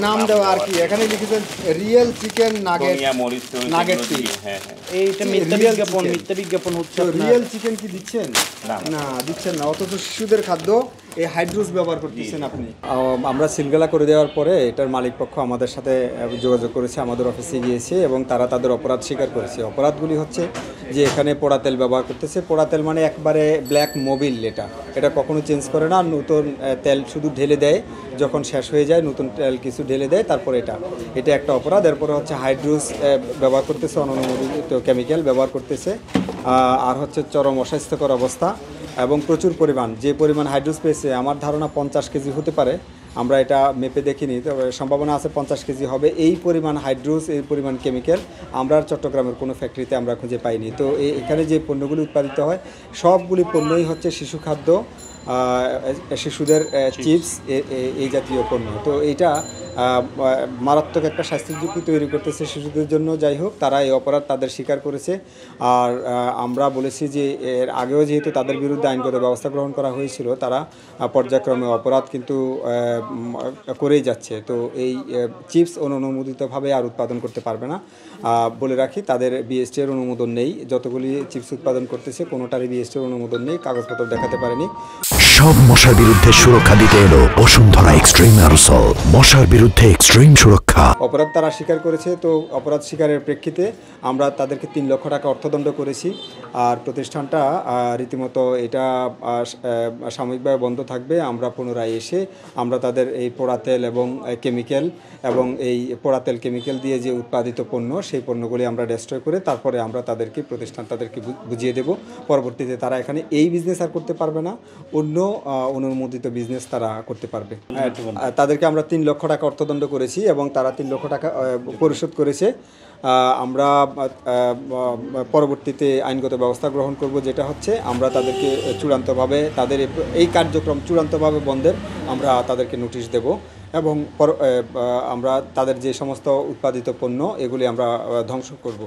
নাম দেওয়া আর কি এখানে লিখেছেন রিয়েল চিকেন নাগেট নাগেট এইটা মিথ্যা বিজ্ঞাপন হচ্ছে। রিয়েল চিকেন কি দিচ্ছেন? না দিচ্ছেন না, অথচ শিশুদের খাদ্য এই হাইড্রোস ব্যবহার করতেছেন আপনি। আমরা সিলগালা করে দেওয়ার পরে এটার মালিক পক্ষ আমাদের সাথে যোগাযোগ করেছে, আমাদের অফিসে গিয়েছে এবং তারা তাদের অপরাধ স্বীকার করেছে। অপরাধগুলি হচ্ছে যে এখানে পোড়া তেল ব্যবহার করতেছে। পোড়া তেল মানে একবারে ব্ল্যাক মোবিল, এটা কখনো চেঞ্জ করে না, নতুন তেল শুধু ঢেলে দেয়, যখন শেষ হয়ে যায় নতুন তেল কিছু ঢেলে দেয়, তারপরে এটা একটা অপরাধ। এরপরে হচ্ছে হাইড্রোস ব্যবহার করতেছে, অননুমোদিত কেমিক্যাল ব্যবহার করতেছে, আর হচ্ছে চরম অস্বাস্থ্যকর অবস্থা এবং প্রচুর পরিমাণ, যে পরিমাণ হাইড্রোস পেয়েছে আমার ধারণা 50 কেজি হতে পারে। আমরা এটা মেপে দেখিনি, তবে সম্ভাবনা আছে 50 কেজি হবে। এই পরিমাণ হাইড্রোস, এই পরিমাণ কেমিক্যাল আমরা চট্টগ্রামের কোনো ফ্যাক্টরিতে আমরা খুঁজে পাইনি। তো এখানে যে পণ্যগুলি উৎপাদিত হয় সবগুলি পণ্যই হচ্ছে শিশু খাদ্য, শিশুদের চিপস, এই জাতীয় পণ্য। তো এইটা মারাত্মক একটা স্বাস্থ্যের ঝুঁকি তৈরি করতেছে শিশুদের জন্য। যাই হোক, তারা এই অপরাধ তাদের স্বীকার করেছে। আর আমরা বলেছি যে এর আগেও যেহেতু তাদের বিরুদ্ধে আইনগত ব্যবস্থা গ্রহণ করা হয়েছিল, তারা পর্যায়ক্রমে অপরাধ কিন্তু করেই যাচ্ছে। তো এই চিপস অনুমোদিতভাবে আর উৎপাদন করতে পারবে না। বলে রাখি, তাদের বিএসটির অনুমোদন নেই। যতগুলি চিপস উৎপাদন করতেছে কোনোটারই বিএসটির অনুমোদন নেই, কাগজপত্র দেখাতে পারেনি। সব মশার বিরুদ্ধে সুরক্ষা দিতে এলো বসুন্ধরা এক্সট্রিম অ্যারোসল, মশার বিরুদ্ধে এক্সট্রিম সুরক্ষা। অপরাধ তারা স্বীকার করেছে, তো অপরাধ স্বীকারের প্রেক্ষিতে আমরা তাদেরকে 3 লক্ষ টাকা অর্থদণ্ড করেছি। আর প্রতিষ্ঠানটা রীতিমতো এটা সাময়িকভাবে বন্ধ থাকবে। আমরা পুনরায় এসে আমরা তাদের এই পোড়া তেল এবং কেমিক্যাল এবং এই পোড়া তেল কেমিক্যাল দিয়ে যে উৎপাদিত পণ্য, সেই পণ্যগুলি আমরা ডেস্ট্রয় করে তারপরে আমরা তাদেরকে বুঝিয়ে দেব। পরবর্তীতে তারা এখানে এই বিজনেস আর করতে পারবে না, অন্য অনুমোদিত বিজনেস তারা করতে পারবে। তাদেরকে আমরা 3 লক্ষ টাকা অর্থদণ্ড করেছি এবং তারা 3 লক্ষ টাকা পরিশোধ করেছে। আমরা পরবর্তীতে আইনগত ব্যবস্থা গ্রহণ করব, যেটা হচ্ছে আমরা তাদেরকে চূড়ান্তভাবে তাদের এই কার্যক্রম চূড়ান্তভাবে বন্ধের আমরা তাদেরকে নোটিশ দেব এবং আমরা তাদের যে সমস্ত উৎপাদিত পণ্য এগুলি আমরা ধ্বংস করব।